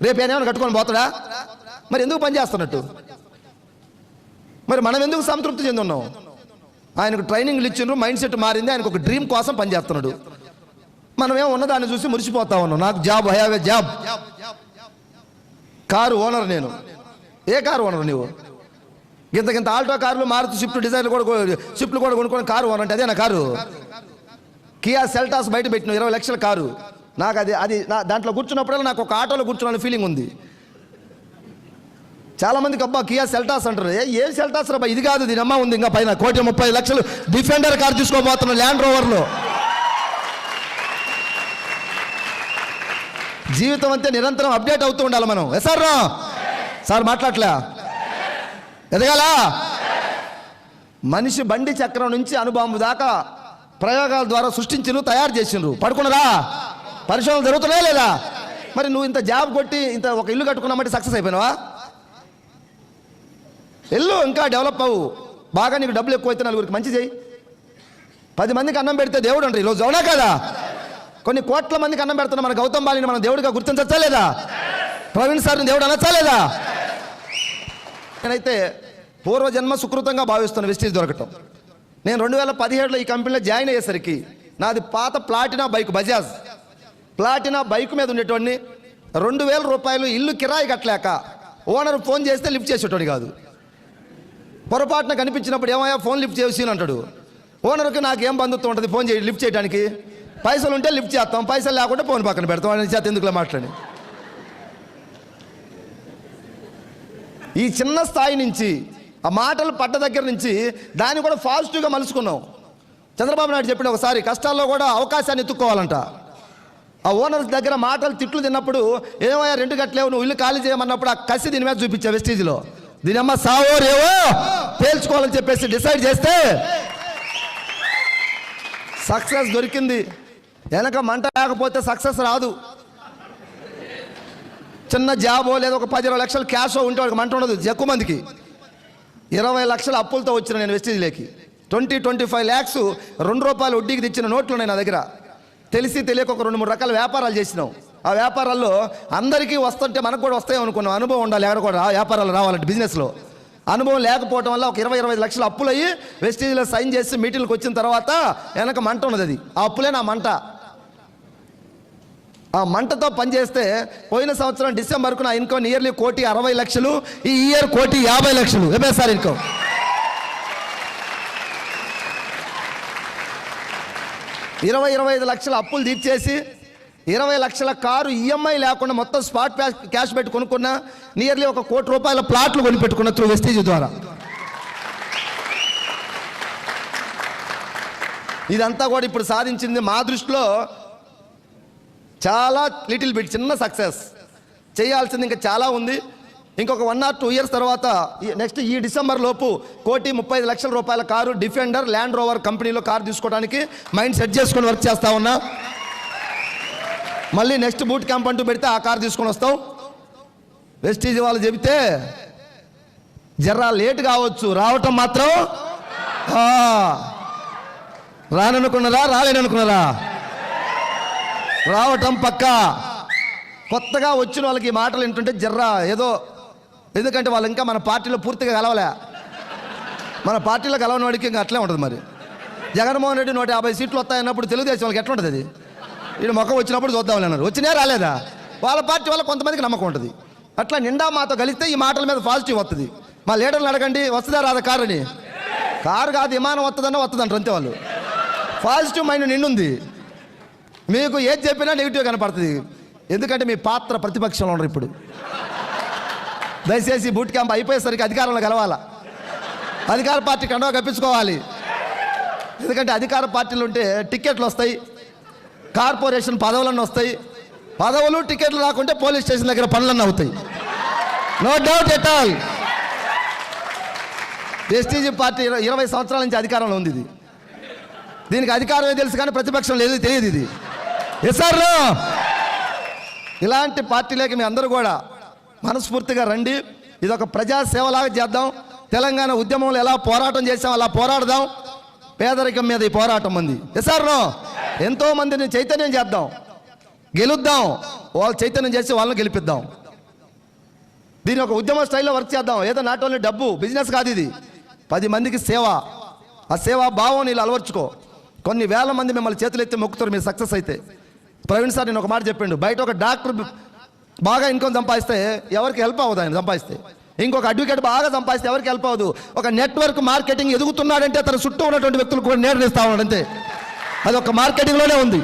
రేపు ఏమైనా కట్టుకొని పోతాడా? మరి ఎందుకు పని చేస్తున్నట్టు? మరి మనం ఎందుకు సంతృప్తి చెంది ఉన్నాం? ఆయనకు ట్రైనింగ్లు ఇచ్చిండ్రు, మైండ్ సెట్ మారింది, ఆయనకు ఒక డ్రీమ్ కోసం పనిచేస్తున్నాడు. మనమేమో ఉన్నదాన్ని చూసి మురిసిపోతా ఉన్నాం. నాకు job, I have a job. Car owner నేను. ఏ కారు ఓనర్ నీవు? గింత ఆల్టో కార్లు, మారుతి స్విఫ్ట్ డిజైర్లు కూడా కొనుక్కొని కారు ఓనర్ అంటే అదే నా కారు? కియా సెల్టాస్ బయట పెట్టిన 20 లక్షల కారు. నాకు అది దాంట్లో కూర్చున్నప్పుడల్లా నాకు ఒక ఆటోలో కూర్చున్న ఫీలింగ్ ఉంది. చాలా మందికి అబ్బా కియా సెల్టాస్ అంటారు. ఏం సెల్టాస్ రా? ఇది కాదు, దీని అమ్మ ఉంది ఇంకా పైన 1,30,00,000 డిఫెండర్ కార్ తీసుకోబోతున్నా, ల్యాండ్ రోవర్లో. జీవితం అంతే నిరంతరం అప్డేట్ అవుతూ ఉండాలి మనం. సార్ మాట్లాడలే, ఎదగాల. మనిషి బండి చక్రం నుంచి అణుబాంబు దాకా ప్రయోగాల ద్వారా సృష్టించిను, తయారు చేసిండ్రు. పడుకున్నారా? పరిశోధనలు జరుగుతున్నాయా లేదా? మరి నువ్వు ఇంత జాబ్ కొట్టి ఇంత ఒక ఇల్లు కట్టుకున్నామంటే సక్సెస్ అయిపోయినావా? ఇల్లు ఇంకా డెవలప్ అవ్వు, బాగా నీకు డబ్బులు ఎక్కువైతే నలుగురికి మంచి చేయి. 10 మందికి అన్నం పెడితే దేవుడు అంటారు ఈరోజు, అవునా కదా? కొన్ని కోట్ల మందికి అన్నం పెడుతున్నా మన గౌతమ్ బాలిని మనం దేవుడిగా గుర్తించచ్చా లేదా? ప్రవీణ్ సార్ని దేవుడు అనొచ్చా లేదా? నేనైతే పూర్వజన్మ సుకృతంగా భావిస్తున్న వెస్టీజ్ దొరకటం. నేను 2017లో ఈ కంపెనీలో జాయిన్ అయ్యేసరికి నాది పాత ప్లాటినా బైక్, బజాజ్ ప్లాటినా బైక్ మీద ఉండేటోడిని. 2,000 రూపాయలు ఇల్లు కిరాయి కట్టలేక ఓనర్ ఫోన్ చేస్తే లిఫ్ట్ చేసేటోడు కాదు. పొరపాటున కనిపించినప్పుడు ఏమయ్యా ఫోన్ లిఫ్ట్ చేసి అంటాడు. ఓనర్కి నాకేం బంధుత్వం ఉంటుంది ఫోన్ లిఫ్ట్ చేయడానికి? పైసలు ఉంటే లిఫ్ట్ చేస్తాం, పైసలు లేకుంటే ఫోన్ పక్కన పెడతాం. అని చేత ఎందుకులా మాట్లాడి ఈ చిన్న స్థాయి నుంచి ఆ మాటలు పడ్డ దగ్గర నుంచి దాన్ని కూడా పాజిటివ్గా మలుచుకున్నాం. చంద్రబాబు నాయుడు చెప్పిన ఒకసారి కష్టాల్లో కూడా అవకాశాన్ని ఎత్తుక్కోవాలంట. ఆ ఓనర్స్ దగ్గర మాటలు తిట్లు తిన్నప్పుడు ఏమయ్యా 2 గంటలేవు నువ్వు ఇల్లు ఖాళీ చేయమన్నప్పుడు ఆ కసి దీని మీద చూపించా వెస్టీజ్లో. దీని అమ్మ సావో రేవో తేల్చుకోవాలని చెప్పేసి డిసైడ్ చేస్తే సక్సెస్ దొరికింది. వెనక మంట లేకపోతే సక్సెస్ రాదు. చిన్న జాబో లేదా ఒక 10-20 లక్షలు క్యాషో ఉంటే వాడికి మంట ఉండదు. ఎక్కువ మందికి 20 లక్షల అప్పులతో వచ్చిన నేను వెస్టీజ్లోకి. 20-25 lakhs 2 రూపాయలు వడ్డీకి తెచ్చిన నోట్లు ఉన్నాయి నా దగ్గర. తెలిసి తెలియక ఒక 2-3 రకాల వ్యాపారాలు చేసినాం. ఆ వ్యాపారాల్లో అందరికీ వస్తుంటే మనకు కూడా వస్తాయి అనుకున్నాం. అనుభవం ఉండాలి ఎక్కడ కూడా వ్యాపారాలు రావాలంటే. బిజినెస్లో అనుభవం లేకపోవడం వల్ల ఒక 20-25 లక్షలు అప్పులు అయ్యి వెస్టీజ్లో సైన్ చేసి మీటింగ్కి వచ్చిన తర్వాత వెనక మంట ఉన్నది. అది ఆ అప్పులే నా మంట. ఆ మంటతో పనిచేస్తే పోయిన సంవత్సరం డిసెంబర్కు నా ఇన్కమ్ నియర్లీ 1,60,00,000. ఈ ఇయర్ 1,50,00,000 ఎంఎస్ఆర్ ఇన్కమ్. 20-25 లక్షల అప్పులు తీర్చేసి 20 లక్షల కారు ఈఎంఐ లేకుండా మొత్తం స్పాట్ క్యాష్ పెట్టి కొనుక్కున్న నియర్లీ 1 కోటి రూపాయల ప్లాట్లు కొనిపెట్టుకున్న త్రూ వెస్టీజ్ ద్వారా. ఇదంతా కూడా ఇప్పుడు సాధించింది మా దృష్టిలో చాలా లిటిల్ బిట్ చిన్న సక్సెస్. చేయాల్సింది ఇంకా చాలా ఉంది. ఇంకొక 1 or 2 years తర్వాత నెక్స్ట్ ఈ డిసెంబర్ లోపు 1,35,00,000 రూపాయల కారు డిఫెండర్ ల్యాండ్ రోవర్ కంపెనీలో కారు తీసుకోవడానికి మైండ్ సెట్ చేసుకొని వర్క్ చేస్తా ఉన్నా. మళ్ళీ నెక్స్ట్ బూట్ క్యాంప్ అంటూ పెడితే ఆ కారు తీసుకొని వస్తాం. వెస్టీజ్ వాళ్ళు చెబితే జర్రా లేట్ కావచ్చు, రావటం మాత్రం రాననుకున్నారా రాలేననుకున్నారా? రావటం పక్కా. కొత్తగా వచ్చిన వాళ్ళకి ఈ మాటలు ఏంటంటే జర్రా ఏదో, ఎందుకంటే వాళ్ళు ఇంకా మన పార్టీలో పూర్తిగా కలవలే. మన పార్టీలో కలవని వాడికి ఇంకా అట్లే ఉంటుంది. మరి జగన్మోహన్ రెడ్డి 150 సీట్లు వస్తాయన్నప్పుడు తెలుగుదేశం వాళ్ళకి ఎట్లా ఉంటుంది? అది వీడు మొక్క వచ్చినప్పుడు చూద్దామని అన్నారు. వచ్చినా రాలేదా? వాళ్ళ పార్టీ వల్ల కొంతమందికి నమ్మకం ఉంటుంది. అట్లా నిండా మాతో కలిస్తే ఈ మాటల మీద పాజిటివ్ వస్తుంది. మా లీడర్లు అడగండి వస్తుందా రాదా కారు అని. కారు కాదు విమానం వస్తుందన్నా వస్తుందంటారు అంతే. వాళ్ళు పాజిటివ్ మైండ్ నిండుంది. మీకు ఏది చెప్పినా నెగిటివ్ కనపడుతుంది. ఎందుకంటే మీ పాత్ర ప్రతిపక్షంలో ఉన్నారు. ఇప్పుడు దయచేసి బూట్ క్యాంప్ అయిపోయేసరికి అధికారంలో కలవాలా, అధికార పార్టీ కండవా కప్పించుకోవాలి. ఎందుకంటే అధికార పార్టీలు ఉంటే టికెట్లు వస్తాయి, కార్పొరేషన్ పదవులన్నీ వస్తాయి. పదవులు టికెట్లు రాకుంటే పోలీస్ స్టేషన్ దగ్గర పనులన్నీ అవుతాయి. No doubt at all. వెస్టీజ్ పార్టీ 20 సంవత్సరాల నుంచి అధికారంలో ఉంది. దీనికి అధికారమే తెలుసు కానీ ప్రతిపక్షం లేదు, తెలియదు. ఇది ఎస్ఆర్ ఇలాంటి పార్టీలోకి మీ అందరూ కూడా మనస్ఫూర్తిగా రండి. ఇది ఒక ప్రజాసేవలాగా చేద్దాం. తెలంగాణ ఉద్యమంలో ఎలా పోరాటం చేసాం అలా పోరాడదాం. పేదరికం మీద ఈ పోరాటం ఉంది. ఎస్ఆర్ ఎంతో మందిని చైతన్యం చేద్దాం, గెలుద్దాం. వాళ్ళు చైతన్యం చేసి వాళ్ళని గెలిపిద్దాం. దీని ఒక ఉద్యమ స్టైల్లో వర్క్ చేద్దాం. ఏదో నాట్ ఓన్లీ డబ్బు బిజినెస్ కాదు ఇది, 10 మందికి సేవ. ఆ సేవా భావం నీళ్ళు అలవర్చుకో. కొన్ని వేల మంది మిమ్మల్ని చేతులు ఎత్తి మొక్కుతారు మీరు సక్సెస్ అయితే. ప్రవీణ్ సార్ నేను ఒక మాట చెప్పిండు, బయట ఒక డాక్టర్ బాగా ఇన్కమ్ సంపాదిస్తే ఎవరికి హెల్ప్ అవ్వదు, ఆయన సంపాదిస్తే. ఇంకొక అడ్వకేట్ బాగా సంపాదిస్తే ఎవరికి హెల్ప్ అవ్వదు. ఒక నెట్వర్క్ మార్కెటింగ్ ఎదుగుతున్నాడంటే తన చుట్టూ ఉన్నటువంటి వ్యక్తులు కూడా నేర్పిస్తా ఉన్నాడు అంతే. అది ఒక మార్కెటింగ్లోనే ఉంది.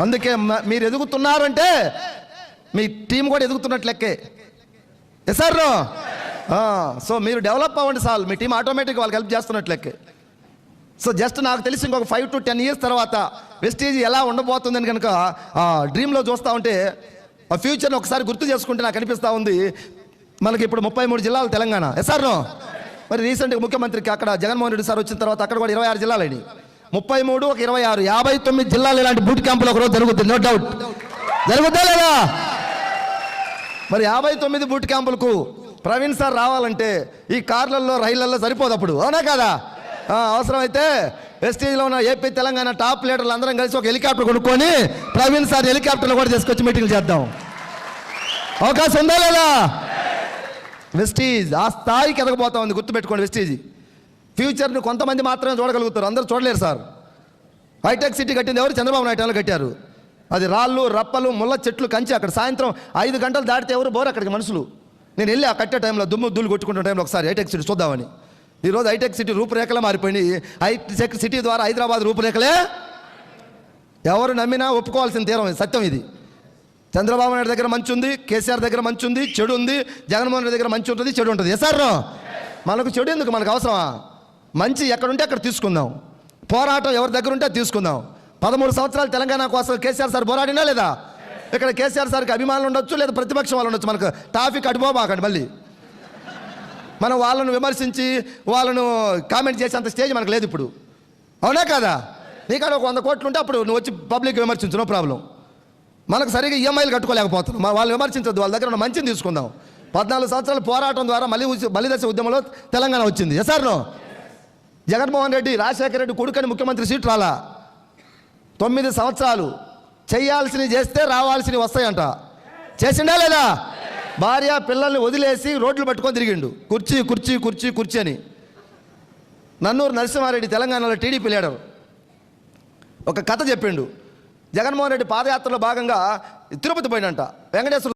అందుకే మీరు ఎదుగుతున్నారంటే మీ టీం కూడా ఎదుగుతున్నట్లు లెక్కే. Yes sir. సో మీరు డెవలప్ అవ్వండి సార్, మీ టీం ఆటోమేటిక్గా వాళ్ళకి హెల్ప్ చేస్తున్నట్లు లెక్కే. సో జస్ట్ నాకు తెలిసి ఇంకొక 5 to 10 years తర్వాత వెస్టీజ్ ఎలా ఉండబోతుందని కనుక డ్రీమ్లో చూస్తూ ఉంటే ఆ ఫ్యూచర్ని ఒకసారి గుర్తు చేసుకుంటే నాకు అనిపిస్తూ ఉంది. మనకి ఇప్పుడు 33 జిల్లాలు తెలంగాణ. Yes sir. మరి రీసెంట్గా ముఖ్యమంత్రికి అక్కడ జగన్మోహన్ రెడ్డి సార్ వచ్చిన తర్వాత అక్కడ కూడా 26 జిల్లాలని, 33 ఒక 26 59 జిల్లాలు ఇలాంటి బూట్ క్యాంపులు ఒకరోజు జరుగుతుంది. నో డౌట్ జరుగుద్దా లేదా? మరి 59 బూట్ క్యాంపులకు ప్రవీణ్ సార్ రావాలంటే ఈ కార్లలో రైళ్లలో సరిపోదు అప్పుడు, అవునా కదా? అవసరమైతే వెస్టీజ్లో ఉన్న ఏపీ తెలంగాణ టాప్ లీడర్లు అందరం కలిసి ఒక హెలికాప్టర్ కొనుక్కొని ప్రవీణ్ సార్ హెలికాప్టర్లో కూడా తీసుకొచ్చి మీటింగ్లు చేద్దాం. అవకాశం ఉందా లేదా? వెస్టీజ్ ఆ స్థాయికి ఎదగబోతా ఉంది, గుర్తుపెట్టుకోండి. వెస్టీజ్ ఫ్యూచర్ని కొంతమంది మాత్రమే చూడగలుగుతారు, అందరూ చూడలేరు సార్. హైటెక్ సిటీ కట్టింది ఎవరు? చంద్రబాబు నాయుడు వాళ్ళు కట్టారు. అది రాళ్ళు రప్పలు ముళ్ళ చెట్లు కంచి. అక్కడ సాయంత్రం 5 గంటలు దాటితే ఎవరు బోరు అక్కడికి మనుషులు. నేను వెళ్ళి ఆ కట్టే టైంలో దుమ్ము ధూళి కొట్టుకుంటున్న టైంలో ఒకసారి హైటెక్ సిటీ చూద్దామని. ఈరోజు హైటెక్ సిటీ రూపురేఖలే మారిపోయినాయి. హైటెక్ సిటీ ద్వారా హైదరాబాద్ రూపురేఖలే ఎవరు నమ్మినా ఒప్పుకోవాల్సిన తీరం, సత్యం ఇది. చంద్రబాబు నాయుడు దగ్గర మంచి ఉంది, కేసీఆర్ దగ్గర మంచి ఉంది, చెడు ఉంది. జగన్మోహన్ రెడ్డి దగ్గర మంచి ఉంటుంది, చెడు ఉంటుంది. Yes sir. మనకు చెడు ఎందుకు? మనకు అవసరమా? మంచి ఎక్కడుంటే అక్కడ తీసుకుందాం. పోరాటం ఎవరి దగ్గర ఉంటే తీసుకుందాం. 13 సంవత్సరాలు తెలంగాణ కోసం కేసీఆర్ సార్ పోరాడినా లేదా? ఇక్కడ కేసీఆర్ సార్కి అభిమానులు ఉండొచ్చు, లేదా ప్రతిపక్షం వాళ్ళు ఉండొచ్చు. మనకు టాపిక్ అటుపోబాకండి. మళ్ళీ మనం వాళ్ళను విమర్శించి వాళ్ళను కామెంట్ చేసేంత స్టేజ్ మనకు లేదు ఇప్పుడు, అవునా కదా? నీకాడ ఒక 100 కోట్లు ఉంటే అప్పుడు నువ్వు వచ్చి పబ్లిక్ విమర్శించు, నో ప్రాబ్లం. మనకు సరిగ్గా ఈఎంఐలు కట్టుకోలేకపోతున్నాం, వాళ్ళు విమర్శించొద్దు, వాళ్ళ దగ్గర ఉన్న మంచిని తీసుకుందాం. 14 సంవత్సరాల పోరాటం ద్వారా మలిదశ ఉద్యమంలో తెలంగాణ వచ్చింది. Yes sir. జగన్మోహన్ రెడ్డి రాజశేఖర రెడ్డి కొడుకని ముఖ్యమంత్రి సీట్ రాలా. 9 సంవత్సరాలు చేయాల్సినవి చేస్తే రావాల్సినవి వస్తాయంట. చేసిండా లేదా? భార్య పిల్లల్ని వదిలేసి రోడ్లు పట్టుకొని తిరిగిండు, కుర్చీ కుర్చీ కుర్చీ కుర్చీ అని. నన్నూరు నరసింహారెడ్డి తెలంగాణలో టీడీపీ లీడర్ ఒక కథ చెప్పిండు. జగన్మోహన్ రెడ్డి పాదయాత్రలో భాగంగా తిరుపతి పోయినంట. వెంకటేశ్వర